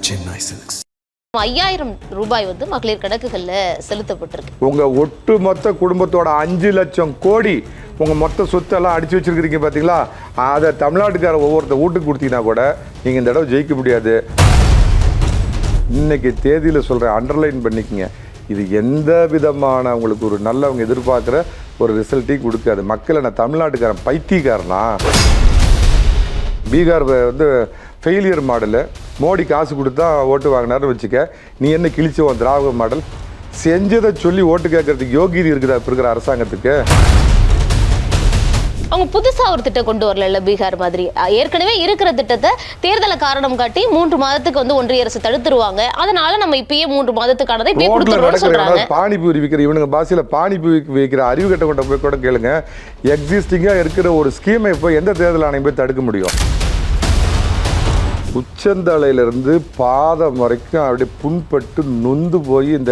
Chennai Silks. 5000 ரூபாய் வந்து மகளிர் கணக்குகளில் செலுத்தப்பட்டிருக்கு. உங்கள் ஒட்டுமொத்த குடும்பத்தோட 5 லட்சம் கோடி உங்கள் மொத்த சொத்தெல்லாம் அடித்து வச்சுருக்கிறீங்க பார்த்தீங்களா, அதை தமிழ்நாட்டுக்கார ஒவ்வொருத்த வீட்டுக்கு கொடுத்தீங்கன்னா கூட நீங்கள் இந்த தடவை ஜெயிக்க முடியாது. இன்னைக்கு தேதியில் சொல்கிறேன், அண்டர்லைன் பண்ணிக்கங்க. இது எந்த விதமான உங்களுக்கு ஒரு நல்லவங்க எதிர்பார்க்குற ஒரு ரிசல்ட்டையும் கொடுக்காது. மக்களை நான் தமிழ்நாட்டுக்காரன் பைத்தியக்காரனா? பீகார் வந்து ஃபெயிலியர் மாடலு, மோடி காசு கொடுத்தா ஓட்டு வாங்கினார்னு வச்சுக்க, நீ என்ன கிழிச்சவன் திராவிட மாடல் செஞ்சதை சொல்லி ஓட்டு கேட்கறதுக்கு யோகியதை இருக்குதா இப்போ இருக்கிற அரசாங்கத்துக்கு? அவங்க புதுசா ஒரு திட்டம் கொண்டு வரல பீகார் மாதிரி. ஏற்கனவே இருக்கிற திட்டத்தை தேர்தலை காரணம் காட்டி 3 மாதத்துக்கு வந்து ஒன்றிய அரசு தடுத்துருவாங்க. அதனால நம்ம இப்பயே 3 மாதத்துக்கானதை இப்பயே கொடுத்துறோம்னு சொல்றாங்க. பானிபூரி விற்கிற இவனுங்க பாசில பானிபூரி விற்கிற அறிவு கட்ட கொண்ட போய் கூட கேளுங்க. எக்ஸிஸ்டிங்கா இருக்கிற ஒரு ஸ்கீமை இப்போ எந்த தேர்தல் ஆணையம் போய் தடுக்க முடியும்? உச்சந்தலையிலிருந்து பாதம் வரைக்கும் அப்படியே புண்பட்டு நொந்து போய் இந்த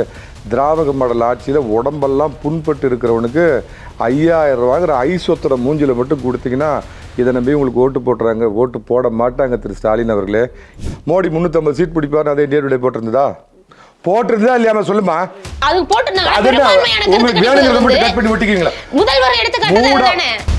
திராவிட மாடல் ஆட்சியில் உடம்பெல்லாம் புண்பட்டு இருக்கிறவனுக்கு 5000 ரூபாங்கிற ஐசொத்தரை மூஞ்சில் மட்டும் கொடுத்தீங்கன்னா இதை நம்பி உங்களுக்கு ஓட்டு போட்டுறாங்க. ஓட்டு போட மாட்டாங்க திரு ஸ்டாலின் அவர்களே. மோடி 350 சீட் பிடிப்பார், அதே டே போட்டிருந்ததா போட்டிருந்தா இல்லையா சொல்லுமா? அது போட்டு உங்களுக்கு வேணுங்கிறத மட்டும் கட் பண்ணி விட்டுக்கீங்களா? முதல்வர் எடுத்துக்காட்டு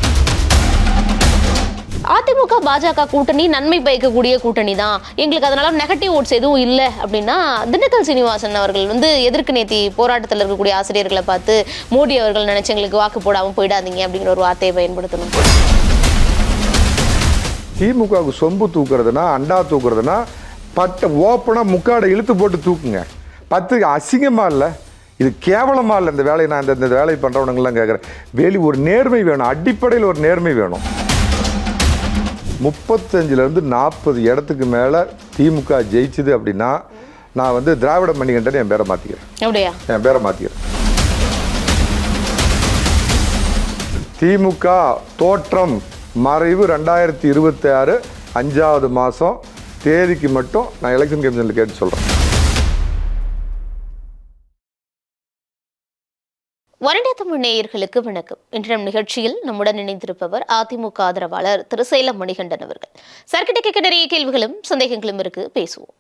அதிமுக பாஜக கூட்டணி நன்மை பயக்கக்கூடிய கூட்டணி தான், எங்களுக்கு அதனால நெகட்டிவ் ஓட்ஸ் எதுவும் இல்லை அப்படின்னா திண்டுக்கல் சீனிவாசன் அவர்கள் வந்து எதிர்க்கு நேத்தி போராட்டத்தில் இருக்கக்கூடிய ஆசிரியர்களை பார்த்து மோடி அவர்கள் நினைச்சு எங்களுக்கு வாக்கு போடாமல் போயிடாதீங்க அப்படிங்கிற ஒரு வார்த்தையை பயன்படுத்தணும். திமுகவுக்கு சொம்பு தூக்குறதுனா அண்டா தூக்குறதுனா ஓப்பனாக முக்காடை இழுத்து போட்டு தூக்குங்க. 10 அசிங்கமா இல்லை, இது கேவலமா இல்லை. இந்த வேலையை நான் இந்த வேலையை பண்ணுறவனுங்கெல்லாம் கேட்குறேன். ஒரு நேர்மை வேணும், அடிப்படையில் ஒரு நேர்மை வேணும். 35லேருந்து 40 இடத்துக்கு மேலே திமுக ஜெயிச்சுது அப்படின்னா நான் வந்து திராவிட மணிகண்டன் என் பேரை மாற்றிக்கிறேன். அப்படியா? என் பேரை மாற்றிக்கிறேன். திமுக தோற்றம் மறைவு 2026 5வது மாதம் தேதிக்கு மட்டும் நான் எலெக்ஷன் கமிஷனில் கேட்டு சொல்கிறேன். வருட தமிழ் நேயர்களுக்கு வணக்கம். இன்று நம் நிகழ்ச்சியில் நம்முடன் இணைந்திருப்பவர் அதிமுக ஆதரவாளர் திரு சேலம் மணிகண்டன் அவர்கள். சர்க்கிட்ட கேட்க நிறைய கேள்விகளும் சந்தேகங்களும் இருக்கு, பேசுவோம்.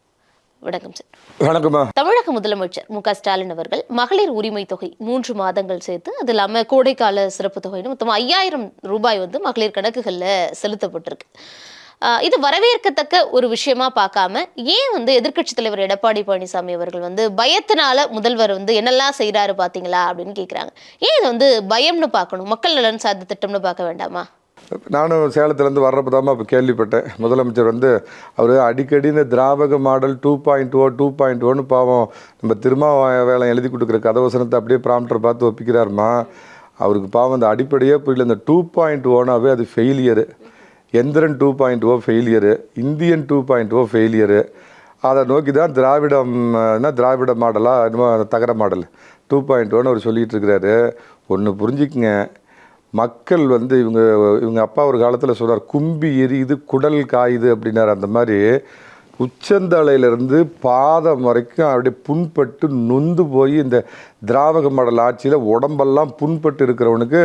வணக்கம் சார். வணக்கம்மா. தமிழக முதலமைச்சர் மு.க. ஸ்டாலின் அவர்கள் மகளிர் உரிமை தொகை 3 மாதங்கள் சேர்த்து, அது இல்லாமல் கோடைக்கால சிறப்பு தொகைன்னு மொத்தம் 5000 ரூபாய் வந்து மகளிர் கணக்குகளில் செலுத்தப்பட்டிருக்கு. இது வரவேற்கத்தக்க ஒரு விஷயமா பார்க்காம ஏன் வந்து எதிர்க்கட்சி தலைவர் எடப்பாடி பழனிசாமி அவர்கள் வந்து பயத்தினால முதல்வர் வந்து என்னெல்லாம் செய்யறாரு பாத்தீங்களா அப்படின்னு கேட்குறாங்க. ஏன் இதை வந்து பயம்னு பார்க்கணும், மக்கள் நலன் சார்ந்த திட்டம்னு பார்க்க வேண்டாமா? நானும் சேலத்துலேருந்து வர்றப்ப தான் இப்போ கேள்விப்பட்டேன். முதலமைச்சர் வந்து அவர் அடிக்கடி இந்த திராவிட மாடல் 2.0 பாவம் நம்ம திருமாவேளம் எழுதி கொடுக்குற கதவசனத்தை அப்படியே ப்ராம்ப்டர் பார்த்து ஒப்பிக்கிறாருமா. அவருக்கு பாவம் அந்த அடிப்படையே புரியல. இந்த 2.0 அது failure. Enthiran 2.0 failure, Indian 2.0 failure. அதை நோக்கி தான் திராவிட மாடலாக இன்னும் தகர மாடல் 2.0 அவர் சொல்லிகிட்டு இருக்கிறாரு. ஒன்று புரிஞ்சுக்குங்க, மக்கள் வந்து இவங்க அப்பா ஒரு காலத்தில் சொல்கிறார், கும்பி எரியுது குடல் காயுது அப்படின்னார். அந்த மாதிரி உச்சந்தலையிலிருந்து பாதம் வரைக்கும் அப்படியே புண்பட்டு நொந்து போய் இந்த திராவிட மாடல் ஆட்சியில் உடம்பெல்லாம் புண்பட்டு இருக்கிறவனுக்கு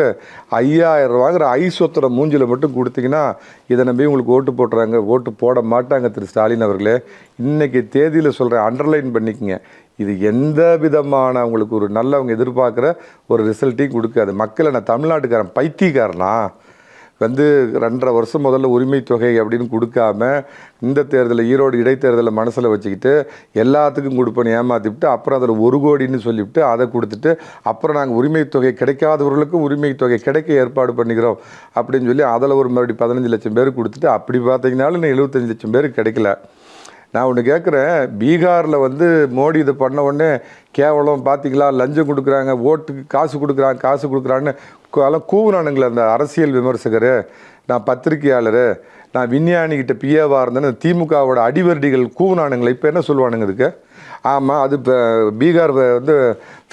5000 ரூபாங்கிற ஐசொத்தரை மூஞ்சில் மட்டும் கொடுத்தீங்கன்னா இதை நம்பி உங்களுக்கு ஓட்டு போட்டுறாங்க. ஓட்டு போட மாட்டாங்க திரு ஸ்டாலின் அவர்களே. இன்றைக்கி தேதியில் சொல்கிறேன், அண்டர்லைன் பண்ணிக்கங்க. இது எந்த விதமான உங்களுக்கு ஒரு நல்லவங்க எதிர்பார்க்குற ஒரு ரிசல்ட்டையும் கொடுக்காது. மக்களை நான் தமிழ்நாட்டுக்காரன் பைத்தியக்காரனா? வந்து 2.5 வருஷம் முதல்ல உரிமை தொகை அப்படின்னு கொடுக்காம இந்த தேர்தலில் ஈரோடு இடைத்தேர்தலில் மனசில் வச்சுக்கிட்டு எல்லாத்துக்கும் கொடுப்பேன்னு ஏமாற்றிவிட்டு அப்புறம் அதில் 1 கோடின்னு சொல்லிவிட்டு அதை கொடுத்துட்டு அப்புறம் நாங்கள் உரிமை தொகை கிடைக்காதவர்களுக்கும் உரிமை தொகை கிடைக்க ஏற்பாடு பண்ணிக்கிறோம் அப்படின்னு சொல்லி அதில் ஒரு மறுபடியும் 15 லட்சம் பேர் கொடுத்துட்டு அப்படி பார்த்தீங்கன்னாலும் இன்னும் 75 லட்சம் பேருக்கு கிடைக்கல. நான் ஒன்று கேட்குறேன், பீகாரில் வந்து மோடி இதை பண்ண உடனே கேவலம் பார்த்தீங்களா, லஞ்சம் கொடுக்குறாங்க, ஓட்டுக்கு காசு கொடுக்குறான்னு அதெல்லாம் கூவுனானுங்களே அந்த அரசியல் விமர்சகர், நான் பத்திரிகையாளர், நான் விஞ்ஞானிகிட்ட பிஏவாக இருந்தேன்னு திமுகவோட அடிவருடிகள் கூவுனானுங்களே. இப்போ என்ன சொல்லுவானுங்க இதுக்கு? ஆமாம், அது இப்போ பீகார் வந்து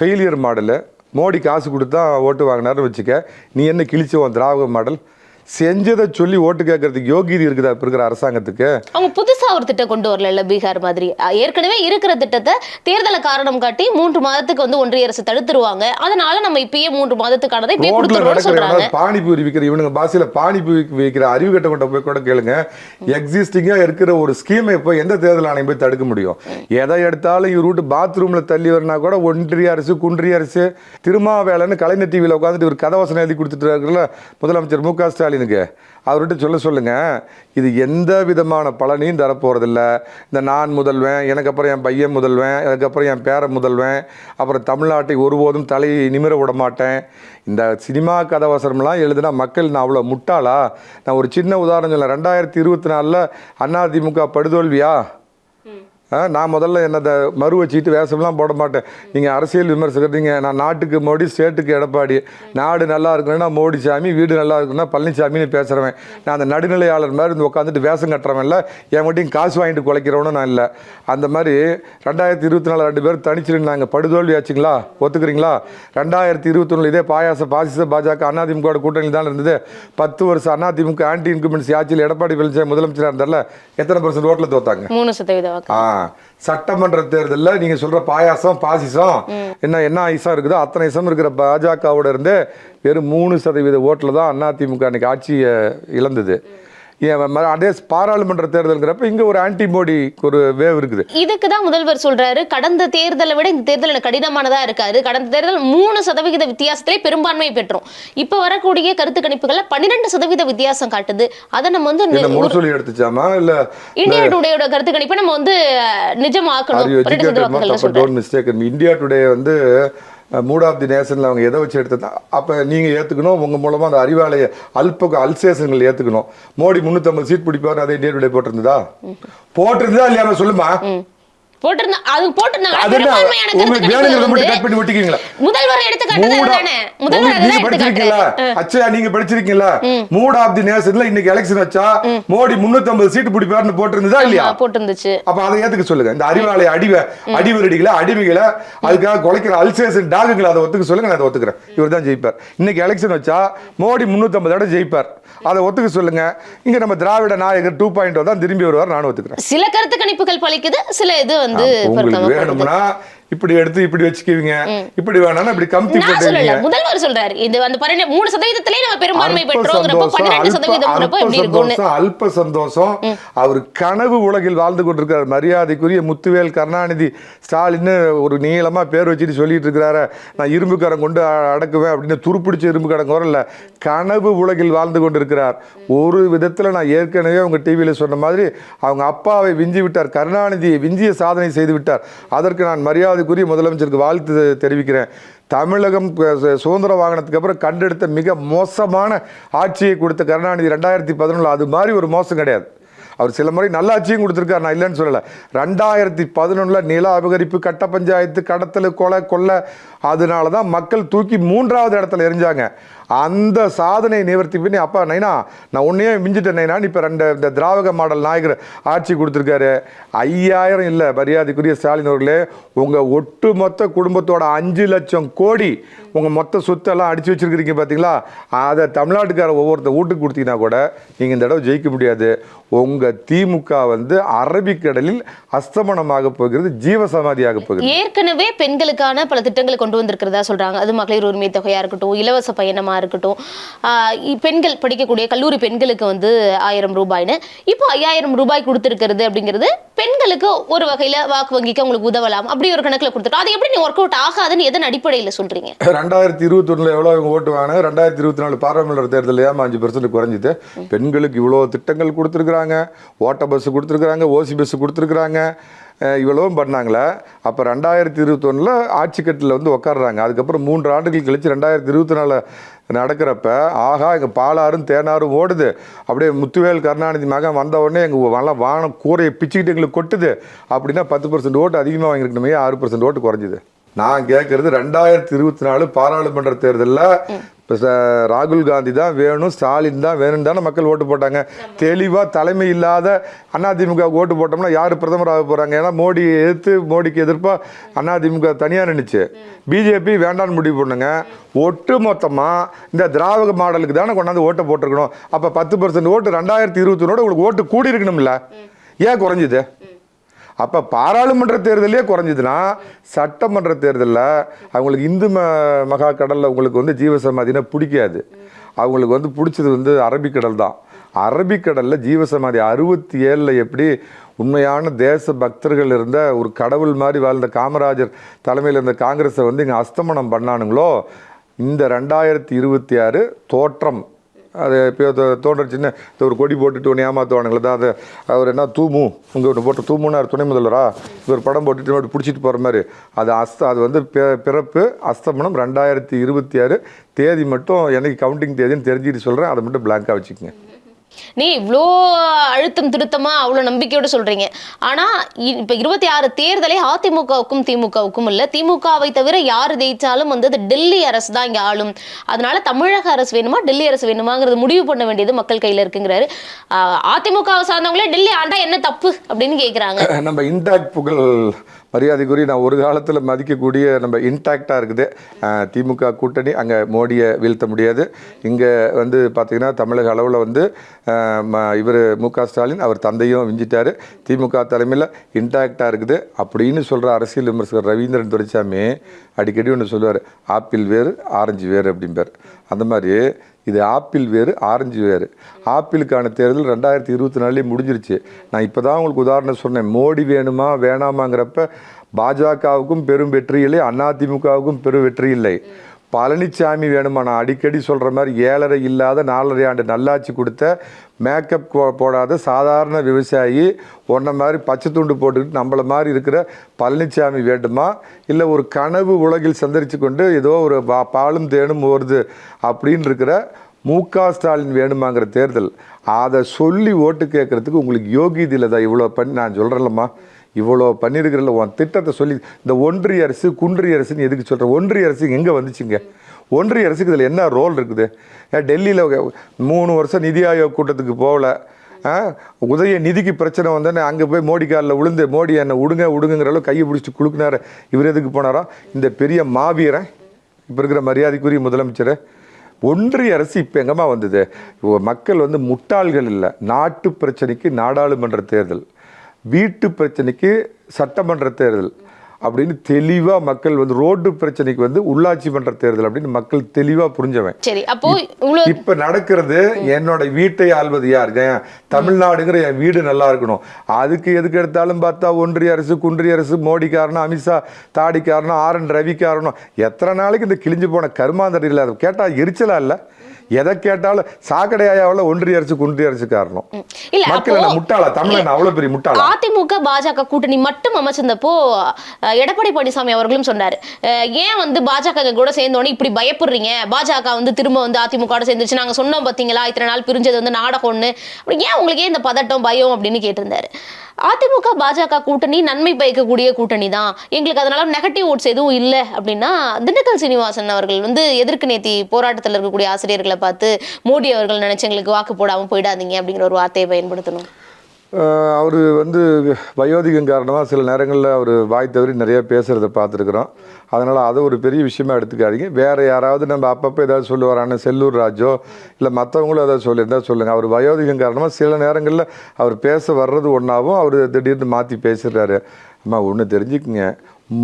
ஃபெயிலியர் மாடலு, மோடி காசு கொடுத்தா ஓட்டு வாங்கினார்னு வச்சுக்க, நீ என்ன கிழிச்சவன் திராவிட மாடல் செஞ்சதை சொல்லி ஓட்டு கேட்கறதுக்கு யோகியதை இருக்குதா இப்போ இருக்கிற அரசாங்கத்துக்கு? அவங்க புதுசா ஒரு திட்டம் கொண்டு வரல பீகார் மாதிரி. ஏற்கனவே இருக்கிற திட்டத்தை தேர்தலை காரணம் காட்டி 3 மாதத்துக்கு வந்து ஒன்றிய அரசு தடுத்துருவாங்க. அதனால நம்ம இப்பயே 3 மாதத்துக்கானதை இப்பயே கொடுத்துருவோம்னு சொல்றாங்க. பானிபூரி விற்கிற இவனுங்க பாசில பானிபூரி விற்கிற அறிவு கட்ட கொண்ட போய் கூட கேளுங்க. எக்ஸிஸ்டிங்கா இருக்கிற ஒரு ஸ்கீமை இப்போ எந்த தேர்தல் ஆணையம் போய் தடுக்க முடியும்? எதை எடுத்தாலும் இவர் வீட்டு பாத்ரூம்ல தள்ளி வரனா கூட ஒன்றிய அரசு குன்றிய அரசு திருமாவேலன்னு கலைஞர் டிவியில் உட்காந்துட்டு ஒரு கதவசனம் எழுதி கொடுத்துட்டு இருக்கிற முதலமைச்சர் மு க ஸ்டாலினுக்கு அவர்கிட்ட சொல்லுங்க. இது எந்த விதமான பலனையும் தரப்போறதில்ல. இந்த நான் முதல்வன், எனக்கு அப்புறம் என் பையன் முதல்வன், எனக்கு அப்புறம் என் பேர முதல்வன், அப்புறம் தமிழ்நாட்டை ஒருபோதும் தலை நிமிர விட மாட்டேன். இந்த சினிமா கதவசனம்லாம் எழுதுனா மக்கள் நான் அவ்வளோ முட்டாளா? நான் ஒரு சின்ன உதாரணம் சொல்ல. 2024 அதிமுக படுதோல்வியா? நான் முதல்ல என்னதை மறு வச்சுக்கிட்டு வேஷம்லாம் போட மாட்டேன். நீங்கள் அரசியல் விமர்சகர், நான் நாட்டுக்கு மோடி, ஸ்டேட்டுக்கு எடப்பாடி. நாடு நல்லா இருக்கணும்னா மோடி சாமி, வீடு நல்லா இருக்குன்னா பழனிசாமின்னு பேசுகிறவன். நான் அந்த நடுநிலையாளர் மாதிரி இந்த உட்காந்துட்டு வேஷம் கட்டுறவன் இல்லை, என் மட்டும் காசு வாங்கிட்டு குலைக்கிறவனும் நான் இல்லை. அந்த மாதிரி 2024 2 பேர் தனிச்சிருந்தாங்க, படுதோல்வி ஆச்சுங்களா? ஒத்துக்கிறீங்களா? 2021 இதே பாசிச பாஜக அதிமுக கூட்டணி தான் இருந்தது. 10 வருஷம் அதிமுக ஆன்டி இன்குமென்சி ஆட்சியில் எடப்பாடி பழனிசாமி முதலமைச்சராக இருந்தார்ல, எத்தனை % ஓட்டில் தோத்தாங்க? 3% சட்டமன்ற தேர்தலில் நீங்க சொல்ற பாயாசம் பாசிசம் என்ன ஐசம் இருக்குதோ அத்தனை ஐசம் இருக்கிற பாஜகவோட இருந்து வெறும் 3% ஓட்டில் தான் அதிமுக அன்னைக்கு ஆட்சியை இழந்தது. அதே பாராளுமன்ற தேர்தல்ங்கிறப்ப இங்க ஒரு ஆன்டி மோடி ஒரு வேவ் இருக்குது. இதுக்கு தான் முதல்வர் சொல்றாரு, கடந்த தேர்தலை விட இந்த தேர்தல் எனக்கு கடினமானதா இருக்காது. கடந்த தேர்தல் 3% வித்தியாசத்திலே பெரும்பான்மை பெற்றோம். இப்ப வரக்கூடிய கருத்து கணிப்புகள்ல 12% வித்தியாசம் காட்டுது. அதை நம்ம வந்து முரசொலி எடுத்துச்சாமா இல்ல இந்தியா டுடேயோட கருத்து கணிப்பை நம்ம வந்து நிஜமாக்கணும். இந்தியா டுடே வந்து மூட் ஆஃப் தி நேஷனில் அவங்க எதை வச்சு எடுத்ததா அப்போ நீங்கள் ஏற்றுக்கணும். உங்கள் மூலமாக அந்த அறிவாலய அல்சேஷன்கள் ஏற்றுக்கணும். மோடி 350 சீட் பிடிப்பார், அதை இந்தியா டுடே போட்டிருந்ததா இல்லையா? சொல்லுமா? மூட் ஆஃப் தி நேஷன்ல இன்னைக்கு எலெக்ஷன் வச்சா மோடி 350 சீட் பிடிப்பார்னு போட்டிருந்ததா இல்லையா? போட்டிருந்துச்சு. அப்ப அதை ஏத்துக்க சொல்லுங்க. இந்த அறிவாலய அடிவரடிகளை அடிமைகளை அதுக்காக குலைக்கிற அல்சேஷன் டாகுகளை அதை ஒத்துக்க சொல்லுங்க. நான் அதை ஒத்துக்கிறேன். இவர் தான் ஜெயிப்பார். இன்னைக்கு எலெக்ஷன் வச்சா மோடி 350 தடவை ஜெயிப்பார். அதை ஒத்துக்க சொல்லுங்க. இங்க நம்ம திராவிட நாயகர் 2.0 தான் திரும்பி வருவார். நானும் ஒத்துக்கிறேன். சில கருத்து கணிப்புகள் பலிக்குது, சில இது வந்து உங்களுக்கு வேணும்னா இப்படி எடுத்து இப்படி வச்சுக்குவீங்க, இப்படி வேணாம்னா இப்படி கம்பி போட்டுவீங்க. முதல்வர் சொல்றாரு இது வந்து 3%லே நம்ம பெரும்பான்மை பெற்றோம்ங்கறப்ப 12% எப்படி இருக்கும்னு. அல்ப சந்தோஷம். அவர் கனவு உலகில் வாழ்ந்து கொண்டிருக்கிறார். மரியாதைக்குரிய முத்துவேல் கருணாநிதி ஸ்டாலின் ஒரு நீளமா பேர் வச்சுட்டு சொல்லிட்டு இருக்கிறாரு, நான் இரும்புக்காரன் கொண்டு அடக்குவேன் அப்படின்னு. துருப்பிடிச்ச இரும்புக்காரன் வரல, கனவு உலகில் வாழ்ந்து கொண்டிருக்கிறார். ஒரு விதத்துல நான் ஏற்கனவே உங்க டிவியில சொன்ன மாதிரி அவங்க அப்பாவை விஞ்சி விட்டார், கருணாநிதியை விஞ்சிய சாதனை செய்து விட்டார். அதற்கு நான் மரியாதைக்குரிய முதலமைச்சருக்கு வாழ்த்து தெரிவிக்கிறேன். தமிழகம் சுதந்திர வாகனத்துக்கு அப்புறம் கண்டெடுத்த மிக மோசமான ஆட்சியை கொடுத்த கருணாநிதி 2011 அது மாதிரி ஒரு மோசம் கிடையாது. அவர் சில முறை நல்ல ஆட்சியும் கொடுத்துருக்காரு, நான் இல்லைன்னு சொல்லலை. 2011 நில அபகரிப்பு, கட்ட பஞ்சாயத்து, கடத்தல், கொலை, அதனால தான் மக்கள் தூக்கி 3வது இடத்துல எரிஞ்சாங்க. அந்த சாதனை நிவர்த்தி பண்ணி அப்பா நைனா நான் உன்னையே மிஞ்சிட்டேன் நைனான்னு இப்போ இந்த திராவிட மாடல் நாயகர் ஆட்சி கொடுத்துருக்காரு. 5000 இல்லை மரியாதைக்குரிய ஸ்டாலின் அவர்களே, உங்கள் ஒட்டுமொத்த குடும்பத்தோட 5 லட்சம் கோடி உங்கள் மொத்த சொத்தெல்லாம் அடித்து வச்சுருக்கிறீங்க பார்த்தீங்களா? அதை தமிழ்நாட்டுக்கார ஒவ்வொருத்த வீட்டுக்கு கொடுத்தீங்கன்னா கூட நீங்கள் இந்த தடவை ஜெயிக்க முடியாது. உங்கள் திமுக வந்து அரபிக்கடலில் அஸ்தமனமாக போகிறது, ஜீவசமாதியாக போகிறது. ஏற்கனவே பெண்களுக்கான பல திட்டங்களை கொண்டு வந்திருக்கிறதா சொல்கிறாங்க. அது மகளிர் உரிமை தொகையாக இருக்கட்டும், இலவச பயணமாக இருக்கட்டும், பெண்கள் படிக்கக்கூடிய கல்லூரி பெண்களுக்கு வந்து 1000 ரூபாய்னு இப்போ 5000 ரூபாய் கொடுத்துருக்கிறது. அப்படிங்கிறது பெண்களுக்கு ஒரு வகையில் வாக்கு வங்கிக்கு உங்களுக்கு உதவலாம், அப்படி ஒரு கணக்கில் கொடுத்துருக்கோம். அது எப்படி நீ ஒர்க் அவுட் ஆகாதுன்னு எதன் அடிப்படையில் சொல்கிறீங்க? 2021 எவ்வளோ ஓட்டு வாங்க, 2024 பாராளுமன்ற தேர்தலில் 5% குறைஞ்சிது. பெண்களுக்கு இவ்வளோ திட்டங்கள் கொடுத்துருக்குறாங்க, ஓட்ட பஸ் கொடுத்துருக்குறாங்க, ஓசி பஸ் கொடுத்துருக்குறாங்க, இவ்வளவும் பண்ணாங்களே. அப்போ 2021 ஆட்சிக்கட்டில் வந்து உட்காடுறாங்க. அதுக்கப்புறம் 3 ஆண்டுகள் கழிச்சு 2024 நடக்கிறப்ப ஆகா எங்கள் பாலாறும் தேனாரும் ஓடுது, அப்படியே முத்துவேல் கருணாநிதி மகன் வந்த உடனே எங்கள் வானம் கூரையை பிச்சுக்கிட்டு எங்களுக்கு கொட்டுது அப்படின்னா 10% ஓட்டு அதிகமாக வாங்கியிருக்கணுமே, 6% ஓட்டு குறைஞ்சிது. நான் கேட்கறது 2024 பாராளுமன்ற தேர்தலில் ராகுல் காந்தி தான் வேணும், ஸ்டாலின் தான் வேணும் தானே மக்கள் ஓட்டு போட்டாங்க. தெளிவாக தலைமை இல்லாத அதிமுக ஓட்டு போட்டோம்னா யார் பிரதமர் ஆக போகிறாங்க? ஏன்னா மோடிக்கு எதிர்ப்பாக அதிமுக தனியாக நின்றுச்சு. பிஜேபி வேண்டான்னு முடிவு பண்ணுங்க. ஒட்டு மொத்தமாக இந்த திராவிட மாடலுக்கு தானே கொண்டாந்து ஓட்டை போட்டிருக்கணும். அப்போ 10% ஓட்டு 2021 உங்களுக்கு ஓட்டு கூடி இருக்கணும்ல, ஏன் குறைஞ்சிது? அப்போ பாராளுமன்ற தேர்தலே குறைஞ்சதுன்னா சட்டமன்ற தேர்தலில் அவங்களுக்கு இந்து மகா கடலில் உங்களுக்கு வந்து ஜீவசமாதினா பிடிக்காது. அவங்களுக்கு வந்து பிடிச்சது அரபிக்கடல் தான். அரபிக்கடலில் ஜீவசமாதி 67 எப்படி உண்மையான தேச பக்தர்கள் இருந்த ஒரு கடவுள் மாதிரி வாழ்ந்த காமராஜர் தலைமையில் இருந்த காங்கிரஸை இங்கே அஸ்தமனம் பண்ணானுங்களோ, இந்த 2026 தோற்றம் அது இப்போ தோன்றுச்சுன்னு ஒரு கொடி போட்டுட்டு ஒன்று ஏமாற்றுவானுங்களே தான். அது அவர் என்ன தூமு உங்கள் ஒன்று போட்டு தூமுன்னார் துணை முதல்வரா, இவர் படம் போட்டுட்டு பிடிச்சிட்டு போகிற மாதிரி அது பிறப்பு அஸ்தமனம் 2026 தேதி மட்டும் எனக்கு கவுண்டிங் தேதின்னு தெரிஞ்சுட்டு சொல்கிறேன். அதை மட்டும் பிளாங்காக வச்சுக்கோங்க. நீ இவ்வளோ அழுத்தம் திருத்தமா அவ்வளோ நம்பிக்கையோடு சொல்றீங்க. ஆனா இப்ப 26 தேர்தலே அதிமுகவுக்கும் திமுகவுக்கும் இல்ல, திமுகவை தவிர யாரு ஜெயிச்சாலும் அது டெல்லி அரசு தான் இங்க ஆளும். அதனால தமிழக அரசு வேணுமா டெல்லி அரசு வேணுமாங்கிறது முடிவு பண்ண வேண்டியது மக்கள் கையில இருக்குங்கிறாரு. அதிமுகவை சார்ந்தவங்களே டெல்லி ஆண்டா என்ன தப்பு அப்படின்னு கேட்குறாங்க. நம்ம இன்டாக்ட் புகழ் மரியாதைக்குரிய நான் ஒரு காலத்தில் மதிக்கக்கூடிய நம்ம இன்டாக்டாக இருக்குது. திமுக கூட்டணி அங்கே மோடியை வீழ்த்த முடியாது. இங்கே பார்த்திங்கன்னா தமிழக அளவில் இவர் மு.க. ஸ்டாலின் அவர் தந்தையும் விஞ்சிட்டார். திமுக தலைமையில் இன்டாக்டாக இருக்குது அப்படின்னு சொல்கிற அரசியல் விமர்சகர் ரவீந்திரன் துரைசாமி அடிக்கடி ஒன்று சொல்லுவார், ஆப்பிள் வேறு ஆரஞ்சு வேறு அப்படிம்பார். அந்த மாதிரி இது ஆப்பிள் வேறு ஆரஞ்சு வேறு. ஆப்பிளுக்கான தேர்தல் 2024 முடிஞ்சிருச்சு. நான் இப்போ தான் உங்களுக்கு உதாரணம் சொன்னேன். மோடி வேணுமா வேணாமாங்கிறப்ப பாஜகவுக்கும் பெரும் வெற்றி இல்லை, அதிமுகவுக்கும் பெரும் வெற்றி இல்லை. பழனிசாமி வேணுமா, நான் அடிக்கடி சொல்கிற மாதிரி 7.5 இல்லாத 4.5 ஆண்டு நல்லாட்சி கொடுத்த மேக்கப் போடாத சாதாரண விவசாயி ஒன்றை மாதிரி பச்சை துண்டு போட்டுக்கிட்டு நம்மளை மாதிரி இருக்கிற பழனிசாமி வேண்டுமா, இல்லை ஒரு கனவு உலகில் சந்தரித்து கொண்டு ஏதோ ஒரு பாலும் தேனும் வருது அப்படின்னு இருக்கிற மு.க. ஸ்டாலின் வேணுமாங்கிற தேர்தல். அதை சொல்லி ஓட்டு கேட்குறதுக்கு உங்களுக்கு யோகியது இல்லை தான். இவ்வளோ பண்ணி நான் சொல்கிறேன்லம்மா, இவ்வளோ பண்ணியிருக்கிறல உன் திட்டத்தை சொல்லி இந்த ஒன்றிய அரசு குன்றிய அரசுன்னு எதுக்கு சொல்கிறேன்? ஒன்றிய அரசு எங்கே வந்துச்சுங்க? ஒன்றிய அரசுக்கு இதில் என்ன ரோல் இருக்குது? டெல்லியில் 3 வருஷம் நிதி ஆயோக் கூட்டத்துக்கு போகல, உதய நிதிக்கு பிரச்சனை வந்தோன்னே அங்கே போய் மோடி காலில் விழுந்து மோடி என்னை விடுங்கிற அளவு கையை பிடிச்சிட்டு குழுக்குனாரு. இவர் எதுக்கு போனாரோ? இந்த பெரிய மாவீரன் இப்போ இருக்கிற மரியாதைக்குரிய முதலமைச்சர். ஒன்றிய அரசு இப்போ எங்கம்மா வந்தது? மக்கள் முட்டாள்கள் இல்லை. நாட்டு பிரச்சனைக்கு நாடாளுமன்ற தேர்தல், வீட்டு பிரச்சனைக்கு சட்டமன்ற தேர்தல் அப்படின்னு தெளிவா மக்கள் ரோடு பிரச்சனைக்கு உள்ளாட்சி மன்ற தேர்தல் அப்படின்னு மக்கள் தெளிவா புரிஞ்சவன். சரி, அப்போ இப்ப நடக்கிறது என்னோட வீட்டை ஆள்வது யார்? தமிழ்நாடுங்கிற என் வீடு நல்லா இருக்கணும். அதுக்கு எதுக்கு எடுத்தாலும் பார்த்தா ஒன்றிய அரசு குன்றிய அரசு, மோடி காரணம், அமித்ஷா தாடி காரணம், RN ரவி காரணம். எத்தனை நாளைக்கு இந்த கிழிஞ்சு போன கருமாந்தர் இல்லை? அதை கேட்டா எரிச்சலா இல்லை? எதை கேட்டாலும் சாக்கடையாவில் ஒன்றிய அரசு குன்றிய அரசு காரணம். மக்கள் முட்டாளா? தமிழன் அவ்வளவு பெரிய முட்டாளா? அதிமுக பாஜக கூட்டணி மட்டும் அமைச்சிருந்தப்போ எடப்பாடி பழனிசாமி அவர்களும் சொன்னாரு, ஏன் பாஜக கூட சேர்ந்தோன்னு இப்படி பயப்படுறீங்க? பாஜக திரும்ப அதிமுக சேர்ந்துச்சு, நாங்க சொன்னோம் பாத்தீங்களா இத்தனை நாள் பிரிஞ்சது நாடகம்னு, ஏன் உங்களுக்கு இந்த பதட்டம் பயம் அப்படின்னு கேட்டிருந்தாரு. அதிமுக பாஜக கூட்டணி நன்மை பயக்கக்கூடிய கூட்டணி தான், எங்களுக்கு அதனால நெகட்டிவ் ஓட்ஸ் எதுவும் இல்லை அப்படின்னா திண்டுக்கல் சீனிவாசன் அவர்கள் எதிர்க்கு நேத்தி போராட்டத்தில் இருக்கக்கூடிய ஆசிரியர்களை பார்த்து மோடி அவர்கள் நினைச்சு எங்களுக்கு வாக்கு போடாமல் போயிடாதீங்க அப்படிங்கிற ஒரு வார்த்தையை பயன்படுத்தணும். அவர் வயோதிகம் காரணமாக சில நேரங்களில் அவர் வாய் தவறி நிறைய பேசுகிறத பார்த்துருக்குறோம். அதனால் அதை ஒரு பெரிய விஷயமா எடுத்துக்காதீங்க. வேறு யாராவது நம்ம அப்பப்போ ஏதாவது சொல்லுவாரான செல்லூர் ராஜோ இல்லை மற்றவங்களும் ஏதாவது சொல்லியிருந்தால் சொல்லுங்கள். அவர் வயோதிகம் காரணமாக சில நேரங்களில் அவர் பேச வர்றது ஒன்றாவும் அவர் திடீர்னு மாற்றி பேசுகிறாரு. அம்மா ஒன்று தெரிஞ்சுக்குங்க,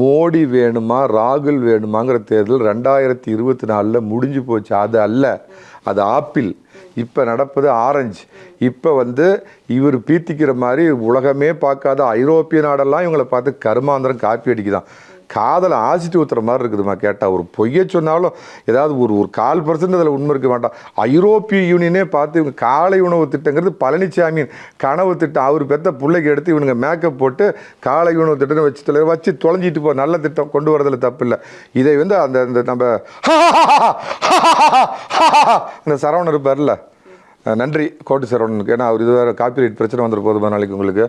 மோடி வேணுமா ராகுல் வேணுமாங்கிற தேர்தல் 2024 முடிஞ்சு போச்சு. அது அல்ல, அது ஆப்பிள். இப்போ நடப்பது ஆரஞ்சு. இப்போ இவர் பீத்திக்கிற மாதிரி உலகமே பார்க்காத ஐரோப்பிய நாடெல்லாம் இவங்களை பார்த்து கருமாந்திரம் காப்பி அடிக்குதான். காதலை ஆசிட்டு ஊற்றுற மாதிரி இருக்குதுமா. கேட்டால் ஒரு பொய்யை சொன்னாலும் ஏதாவது ஒரு 1/4% அதில் உண்மை இருக்க வேண்டாம். ஐரோப்பிய யூனியனே பார்த்து இவங்க காலை உணவு திட்டங்கிறது பழனிசாமியின் கனவு திட்டம். அவர் பெற்ற பிள்ளைக்கு எடுத்து இவனுங்க மேக்கப் போட்டு காலை உணவு திட்டம்னு வச்சு தொலைஞ்சிட்டு போ. நல்ல திட்டம் கொண்டு வரதில் தப்பு இல்லை. இதை அந்த நம்ம அந்த சரவணன் இருப்பார்ல, நன்றி கோட்டு சரவணனுக்கு. ஏன்னா அவர் இதுவரை காப்பிரைட் பிரச்சனை வந்துட போதுமா நாளைக்கு உங்களுக்கு.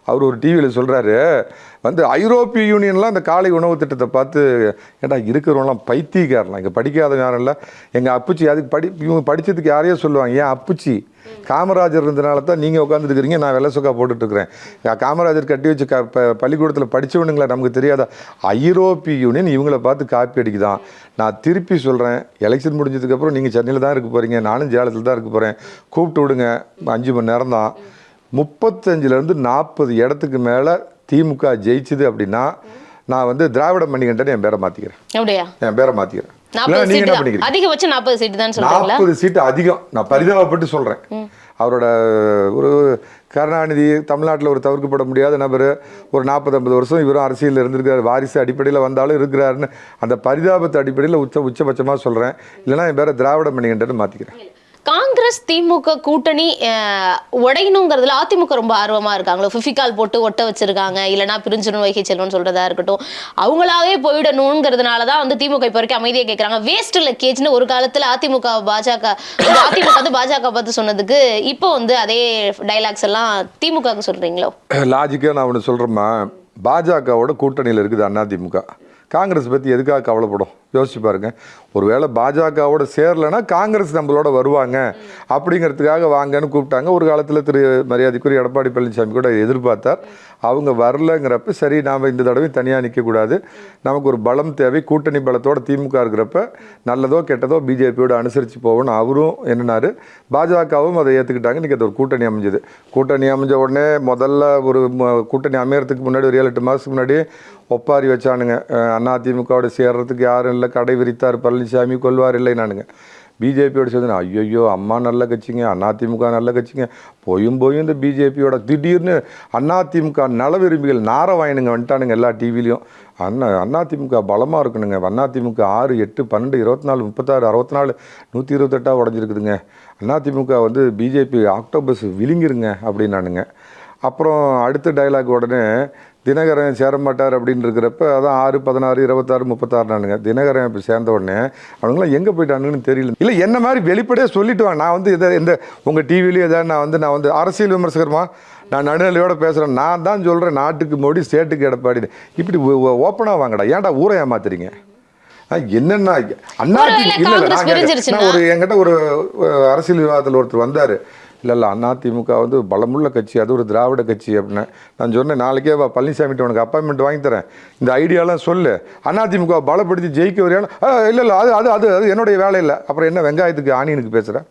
அவர் ஒரு டிவியில் சொல்கிறாரு வந்து ஐரோப்பிய யூனியன்லாம் இந்த காலை உணவு திட்டத்தை பார்த்து ஏன்னா இருக்கிறவங்களாம் பைத்தியக்காரலாம், இங்கே படிக்காத யாரும் இல்லை. எங்கள் அப்புச்சி அதுக்கு இவங்க படித்ததுக்கு யாரையோ சொல்லுவாங்க, ஏன் அப்புச்சி காமராஜர் இருந்தனால தான் நீங்கள் உட்காந்துருக்கிறீங்க, நான் வெள்ளை சொக்கா போட்டுட்ருக்கிறேன். காமராஜர் கட்டி வச்சு பள்ளிக்கூடத்தில் படித்தவனுங்களா நமக்கு தெரியாதா? ஐரோப்பிய யூனியன் இவங்கள பார்த்து காப்பி அடிக்குதான். நான் திருப்பி சொல்கிறேன், எலெக்ஷன் முடிஞ்சதுக்கப்புறம் நீங்கள் சென்னையில் தான் இருக்க போகிறீங்க, நானும் சேலத்தில் தான் இருக்க போகிறேன். கூப்பிட்டு விடுங்க, 5 மணி நேரம் தான். 35லேருந்து 40 இடத்துக்கு மேலே திமுக ஜெயிச்சுது அப்படின்னா நான் வந்து திராவிட மணிகண்டன் என் பேரை மாற்றிக்கிறேன். அப்படியா? என் பேரை மாற்றிக்கிறேன். 40 சீட்டு அதிகபட்சம் 40 சீட்டு தான் சொல்றீங்களா? 40 சீட்டு அதிகம். நான் பரிதாபப்பட்டு சொல்கிறேன். அவரோட ஒரு கருணாநிதி தமிழ்நாட்டில் ஒரு தவிர்க்கப்பட முடியாத நபர், ஒரு 40-50 வருஷம் இவரும் அரசியலில் இருந்திருக்காரு, வாரிசு அடிப்படையில் வந்தாலும் இருக்கிறாருன்னு அந்த பரிதாபத்து அடிப்படையில் உச்சபட்சமாக சொல்கிறேன். இல்லைனா என் பேரை திராவிட மணிகண்டன் மாற்றிக்கிறேன். காங்கிரஸ் திமுக கூட்டணி உடையணுங்கிறதுல அதிமுக ரொம்ப ஆர்வமா இருக்காங்களோ? ஃபிஃபிகால் போட்டு ஒட்ட வச்சிருக்காங்க, இல்லைன்னா பிரிஞ்சணும் வைகை செல்வன் சொல்றதா இருக்கட்டும், அவங்களாவே போயிடணுங்கிறதுனால தான் வந்து திமுக இப்போ வரைக்கும் அமைதியை கேட்குறாங்க. வேஸ்ட் லக்கேஜ்னு ஒரு காலத்தில் அதிமுக வந்து பாஜக பார்த்து சொன்னதுக்கு இப்போ வந்து அதே டைலாக்ஸ் எல்லாம் திமுகவுக்கு சொல்றீங்களோ? லாஜிக்காக நான் ஒன்று சொல்கிறேம்மா, பாஜகவோட கூட்டணியில் இருக்குது அதிமுக. காங்கிரஸ் பற்றி எதுக்காக கவலைப்படும்? யோசிச்சு பாருங்க. ஒருவேளை பாஜகவோட சேரலைன்னா காங்கிரஸ் நம்மளோட வருவாங்க அப்படிங்கிறதுக்காக வாங்கன்னு கூப்பிட்டாங்க. ஒரு காலத்தில் திரு மரியாதைக்குரிய எடப்பாடி பழனிசாமி கூட எதிர்பார்த்தார். அவங்க வரலங்கிறப்ப சரி நாம் இந்த தடவை தனியாக நிற்கக்கூடாது, நமக்கு ஒரு பலம் தேவை, கூட்டணி பலத்தோட திமுக இருக்கிறப்ப நல்லதோ கெட்டதோ பிஜேபியோட அனுசரித்து போகணும் அவரும் என்னன்னாரு. பாஜகவும் அதை ஏற்றுக்கிட்டாங்க. இன்றைக்கி அது ஒரு கூட்டணி அமைஞ்சது. கூட்டணி அமைஞ்ச உடனே முதல்ல ஒரு கூட்டணி அமையறதுக்கு முன்னாடி ஒரு 7-8 மாதத்துக்கு முன்னாடி ஒப்பாரி வச்சானுங்க. அதிமுகவோட சேர்றதுக்கு யாரும் இல்லை, கடை விரித்தார் பழனிசாமி, கொள்வார் இல்லை நானுங்க. பிஜேபியோட சேர்ந்து ஐயோ அம்மா நல்ல கட்சிங்க, அதிமுக நல்ல கட்சிங்க, போயும் இந்த பிஜேபியோட திடீர்னு அதிமுக நல விரும்பிகள் நாரவாயனுங்க வந்துட்டானுங்க எல்லா டிவிலையும். அதிமுக பலமாக இருக்கணுங்க, அதிமுக 6, 8, 12, 24, 36, 64, 128 உடஞ்சிருக்குதுங்க, அதிமுக வந்து பிஜேபி ஆக்டோபஸ் விழுங்கிருங்க அப்படின்னானுங்க. அப்புறம் அடுத்த டைலாக் உடனே தினகரன் சேரமாட்டார் அப்படின்னு இருக்கிறப்ப அதான் 6, 16, 26, 36 தினகரன் இப்போ சேர்ந்த உடனே அவனுங்களாம் எங்கே போயிட்டானுங்கன்னு தெரியல. இல்லை என்ன மாதிரி வெளிப்படையாக சொல்லிட்டு வாங்க. நான் வந்து இந்த உங்கள் டிவிலையும் எதாவது நான் வந்து அரசியல் விமர்சகரமா நான் நடுநிலையோட பேசுகிறேன். நான் தான் சொல்கிறேன், நாட்டுக்கு மோடி ஸ்டேட்டுக்கு எடப்பாடி. இப்படி ஓப்பனாக வாங்கடா, ஏன்டா ஊரை ஏமாத்துறீங்க? என்னென்னா இல்லை ஒரு என்கிட்ட ஒரு அரசியல் விவாதத்தில் ஒருத்தர் வந்தார். இல்லை அதிமுக வந்து பலமுள்ள கட்சி, அது ஒரு திராவிட கட்சி அப்படின்னு. நான் சொன்னேன், நாளைக்கே பழனிசாமிகிட்ட உனக்கு அப்பாயின்மெண்ட் வாங்கி தரேன், இந்த ஐடியாலாம் சொல்லு, அதிமுக பலப்படுத்தி ஜெயிக்க வரையான. இல்லை அது அது அது என்னுடைய வேலை இல்லை. அப்புறம் என்ன வெங்காயத்துக்கு ஆனியனுக்கு பேசுகிறேன்?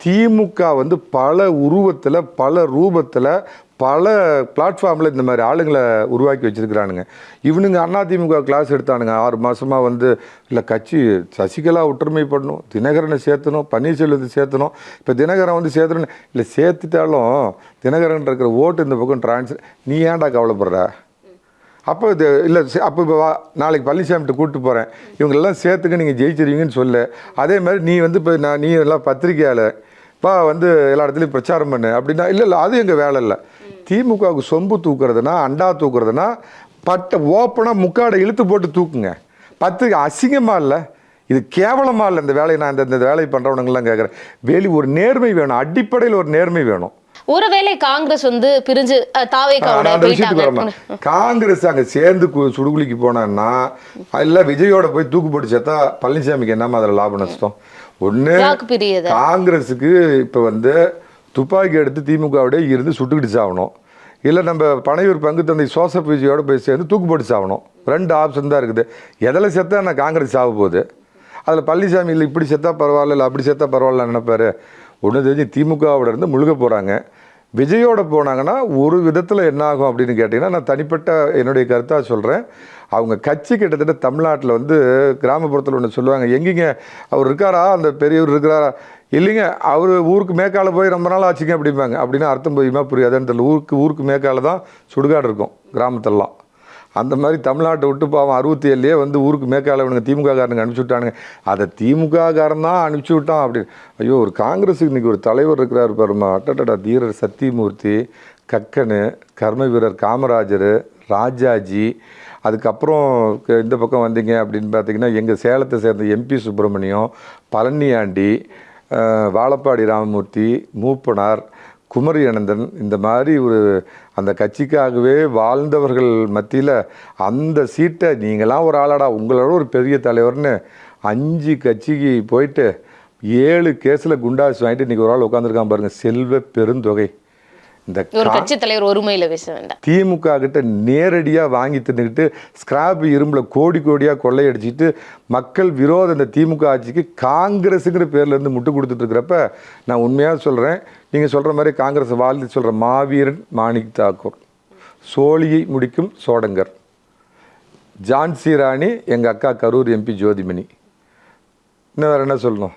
திமுக வந்து பல உருவத்தில், பல ரூபத்தில், பல பிளாட்ஃபார்மில் இந்த மாதிரி ஆளுங்களை உருவாக்கி வச்சுருக்கிறானுங்க. இவனுங்க அதிமுக கிளாஸ் எடுத்தானுங்க 6 மாதமாக வந்து இல்லை கட்சி சசிகலா ஒற்றுமைப்படணும், தினகரனை சேர்த்தணும், பன்னீர்செல்வத்தை சேர்த்தணும். இப்போ தினகரன் வந்து சேர்த்தணும், இல்லை சேர்த்துட்டாலும் தினகரன் இருக்கிற ஓட்டு இந்த பக்கம் ட்ரான்ஸ்ஃபர். நீ ஏன்டா கவலைப்படுற? அப்போ இது இல்லை அப்போ இப்போ நாளைக்கு பழனிசாமிகிட்ட கூப்பிட்டு போகிறேன், இவங்களெல்லாம் சேர்த்துக்க நீங்கள் ஜெயிச்சிருவீங்கன்னு சொல்லு. அதே மாதிரி நீ வந்து இப்போ நீ எல்லாம் பத்திரிக்கையால் வந்து எல்லா இடத்துலையும் பிரச்சாரம் பண்ணு அப்படின்னா இல்லை அது எங்கள் வேலை இல்லை. திமுகவுக்கு சொம்பு தூக்குறதுனா, அண்டா தூக்குறதுனா ஓப்பனாக முக்காடை இழுத்து போட்டு தூக்குங்க. பத்திரிக்கை அசிங்கமாக இல்லை, இது கேவலமாக இல்லை இந்த வேலையை. நான் இந்த வேலையை பண்ணுறவனுங்கெல்லாம் கேட்குறேன். ஒரு நேர்மை வேணும், அடிப்படையில் ஒரு நேர்மை வேணும். ஒருவேளை காங்கிரஸ் வந்து பிரிஞ்சு காங்கிரஸ் அங்கே சேர்ந்து சுடுகுலிக்கு போனான்னா இல்லை விஜயோட போய் தூக்கு போட்டு சேர்த்தா பழனிசாமிக்கு என்னமா அதில் லாபம் நஷ்டம்? ஒன்று காங்கிரஸுக்கு இப்போ வந்து துப்பாக்கி எடுத்து திமுகவோட இருந்து சுட்டுக்கிட்டு சாகணும், இல்லை நம்ம பனையூர் பங்கு தந்தை சோசப் விஜயோட போய் சேர்ந்து தூக்கு போட்டு சாகணும். 2 ஆப்ஷன் தான் இருக்குது. எதில் செத்தா நான் காங்கிரஸ் சாக போகுது? அதில் பழனிசாமி இல்லை இப்படி செத்தா பரவாயில்ல, இல்லை அப்படி செத்தா பரவாயில்ல நினைப்பாரு. ஒன்று தெரிஞ்சு திமுகவோட இருந்து முழுக போகிறாங்க. விஜயோட போனாங்கன்னா ஒரு விதத்தில் என்ன ஆகும் அப்படின்னு கேட்டிங்கன்னா, நான் தனிப்பட்ட என்னுடைய கருத்தாக சொல்கிறேன், அவங்க கட்சி கிட்டத்தட்ட தமிழ்நாட்டில் வந்து கிராமப்புறத்தில் ஒன்று சொல்லுவாங்க, எங்கேங்க அவர் இருக்காரா, அந்த பெரியவர் இருக்கிறாரா? இல்லைங்க அவர் ஊருக்கு மேற்கால போய் ரொம்ப நாள் ஆச்சுங்க அப்படிம்பாங்க. அப்படின்னா அர்த்தம் போயுமா புரியாதுன்னு தெரியல. ஊருக்கு மேற்கால தான் சுடுகாடு இருக்கும் கிராமத்திலலாம். அந்த மாதிரி தமிழ்நாட்டை விட்டு பாவம் 67லேயே வந்து ஊருக்கு மேற்கால இவனுங்க திமுக காரனுங்க அனுப்பிச்சி விட்டானுங்க. அதை திமுக காரன் தான் அனுப்பிச்சி விட்டான் அப்படின்னு. ஐயோ, ஒரு காங்கிரஸுக்கு இன்றைக்கி ஒரு தலைவர் இருக்கிறார் பாருமா, அட்டடா, தீரர் சத்தியமூர்த்தி, கக்கனு, கர்ம வீரர் காமராஜர், ராஜாஜி. அதுக்கப்புறம் இந்த பக்கம் வந்தீங்க அப்படின்னு பார்த்தீங்கன்னா எங்கள் சேலத்தை சேர்ந்த எம்பி சுப்பிரமணியம், பழனியாண்டி, வாழப்பாடி ராமமூர்த்தி, மூப்பனார், குமரி அனந்தன், இந்த மாதிரி அந்த கட்சிக்காகவே வாழ்ந்தவர்கள் மத்தியில் அந்த சீட்டை நீங்களாம் ஒரு ஆளாடா, உங்களோட ஒரு பெரிய தலைவர்னு 5 கட்சிக்கு போயிட்டு 7 கேஸில் குண்டாஸ் வாங்கிட்டு இன்றைக்கி ஒரு ஆள் உட்காந்துருக்கான் பாருங்கள், செல்வ பெருந்தொகை. இந்த ஒரு கட்சி தலைவர் ஒருமையில பேச வேண்டாம். திமுக கிட்ட நேரடியாக வாங்கி தின்னுக்கிட்டு ஸ்கிராப் இரும்பில் கோடி கோடியாக கொள்ளையடிச்சிட்டு மக்கள் விரோத இந்த திமுக ஆட்சிக்கு காங்கிரஸுங்கிற பேர்லேருந்து முட்டு கொடுத்துட்டு இருக்கிறப்ப நான் உண்மையாக சொல்கிறேன், நீங்கள் சொல்கிற மாதிரி காங்கிரஸை வாழ்த்து சொல்கிற மாவீரன் மாணிக் தாக்கூர், சோழியை முடிக்கும் சோடங்கர், ஜான்சி ராணி எங்கள் அக்கா கரூர் எம்பி ஜோதிமணி, இன்னும் வேறு என்ன சொல்லணும்?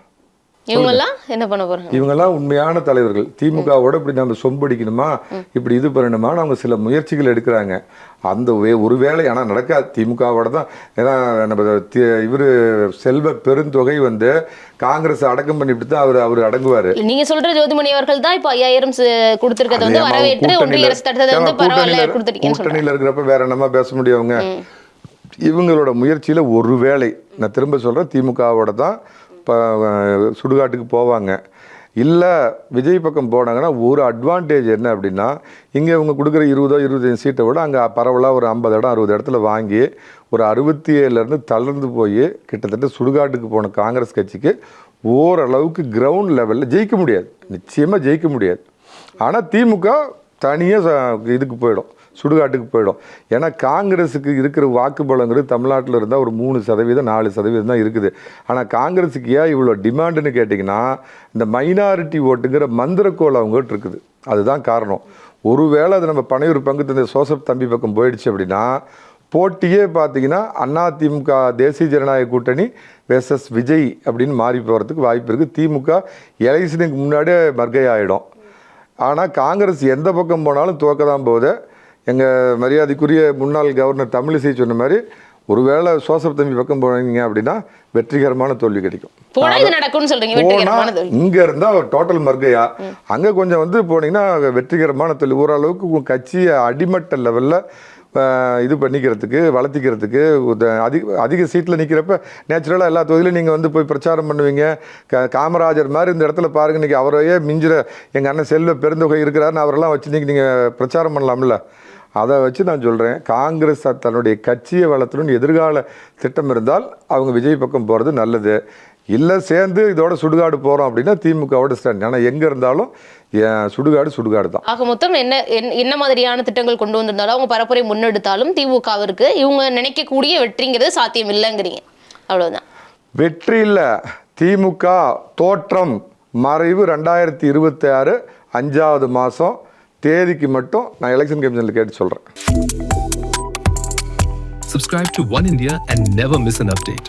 இவங்கெல்லாம் என்ன பண்ண போறாங்க? இவங்கெல்லாம் உண்மையான தலைவர்கள். திமுகவோட இப்படி நம்ம சொம்படிக்கணுமா, இப்படி இது பண்ணணுமான்னு அவங்க சில முயற்சிகள் எடுக்கிறாங்க. அந்த ஒருவேளை ஆனால் நடக்காது திமுகவோட தான். ஏன்னா நம்ம இவர் செல்வ பெருந்தொகை வந்து காங்கிரஸ் அடக்கம் பண்ணிவிட்டு தான் அவர் அடங்குவார். நீங்க சொல்ற ஜோதிமணி அவர்கள் தான் இப்போ 5000 கொடுத்துருக்கத வந்து வரவேற்று ஒன்றிய அரசு தடுத்ததை வந்து பரவாயில்ல கொடுத்துட்டீங்கன்னு சொல்றாங்க. கூட்டணியில் இருக்கிறப்ப வேற என்னமா பேச முடியும் அவங்க? இவங்களோட முயற்சியில் ஒருவேளை நான் திரும்ப சொல்கிறேன், திமுகவோட தான் இப்போ சுடுகாட்டுக்கு போவாங்க. இல்லை விஜய் பக்கம் போனாங்கன்னா ஒரு அட்வான்டேஜ் என்ன அப்படின்னா, இங்கே இவங்க கொடுக்குற 20-25 சீட்டை விட அங்கே பரவலாக ஒரு 50 இடம் 60 இடத்துல வாங்கி ஒரு 67லேருந்து தளர்ந்து போய் கிட்டத்தட்ட சுடுகாட்டுக்கு போன காங்கிரஸ் கட்சிக்கு ஓரளவுக்கு கிரவுண்ட் லெவலில் ஜெயிக்க முடியாது, நிச்சயமாக ஜெயிக்க முடியாது. ஆனால் திமுக தனியாக இதுக்கு போயிடும், சுடுகாட்டுக்கு போயிடும். ஏன்னா காங்கிரஸுக்கு இருக்கிற வாக்குபலங்கிறது தமிழ்நாட்டில் இருந்தால் ஒரு 3% 4% தான் இருக்குது. ஆனால் காங்கிரஸுக்கு ஏன் இவ்வளோ டிமாண்டுன்னு கேட்டிங்கன்னா, இந்த மைனாரிட்டி ஓட்டுங்கிற மந்திரக்கோள் அவங்ககிட்ட இருக்குது, அதுதான் காரணம். ஒருவேளை அது நம்ம பனையூர் பங்கு தந்தை சோசப் தம்பி பக்கம் போயிடுச்சு அப்படின்னா போட்டியே பார்த்தீங்கன்னா அதிமுக தேசிய ஜனநாயக கூட்டணி வெர்சஸ் விஜய் அப்படின்னு மாறி போகிறதுக்கு வாய்ப்பு இருக்குது. திமுக எலெக்ஷனுக்கு முன்னாடியே மர்கை ஆகிடும். ஆனால் காங்கிரஸ் எந்த பக்கம் போனாலும் தோக்க தான் போகுது. எங்கள் மரியாதைக்குரிய முன்னாள் கவர்னர் தமிழிசை சொன்ன மாதிரி ஒருவேளை சோசப் தம்பி பக்கம் போனீங்க அப்படின்னா வெற்றிகரமான தோல்வி கிடைக்கும். இங்கே இருந்தால் டோட்டல் மர்கையா, அங்கே கொஞ்சம் வந்து போனீங்கன்னா வெற்றிகரமான தோல்வி. ஓரளவுக்கு கட்சியை அடிமட்ட லெவலில் இது பண்ணிக்கிறதுக்கு வளர்த்திக்கிறதுக்கு அதிக சீட்டில் நிற்கிறப்ப நேச்சுரலாக எல்லா தொகுதியிலும் நீங்கள் வந்து போய் பிரச்சாரம் பண்ணுவீங்க. காமராஜர் மாதிரி இந்த இடத்துல பாருங்கள், இன்றைக்கி அவரையே மிஞ்சிற எங்கள் அண்ணன் செல்வ பெருந்தொகை இருக்கிறாருன்னு அவரெல்லாம் வச்சு இன்றைக்கி நீங்கள் பிரச்சாரம் பண்ணலாம்ல. அதை வச்சு நான் சொல்கிறேன், காங்கிரஸ் தன்னுடைய கட்சியை வளர்த்தணும்னு எதிர்கால திட்டம் இருந்தால் அவங்க விஜய் பக்கம் போகிறது நல்லது. இல்லை சேர்ந்து இதோட சுடுகாடு போகிறோம் அப்படின்னா திமுகவோட ஸ்டாண்ட். ஆனால் எங்கே இருந்தாலும் சுடுகாடு தான். ஆக மொத்தம் என்ன மாதிரியான திட்டங்கள் கொண்டு வந்திருந்தாலும் அவங்க பரப்புரை முன்னெடுத்தாலும் திமுகவிற்கு இவங்க நினைக்கக்கூடிய வெற்றிங்கிறது சாத்தியம் இல்லைங்கிறீங்க, அவ்வளோதான். வெற்றி இல்லை, திமுக தோற்றம் மறைவு 2026 5வது மாதம் தேதிக்கு மட்டும் நான் எலெக்ஷன் கமிஷனில் கேட்டு சொல்கிறேன். Subscribe to One India and never miss an update.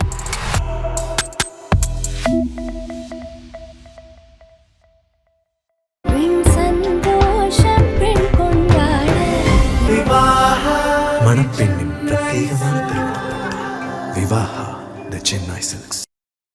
மணப்பெண்ணின் பிரத்யேகமான திருமணம் விவாஹா தி சென்னை சில்க்ஸ்.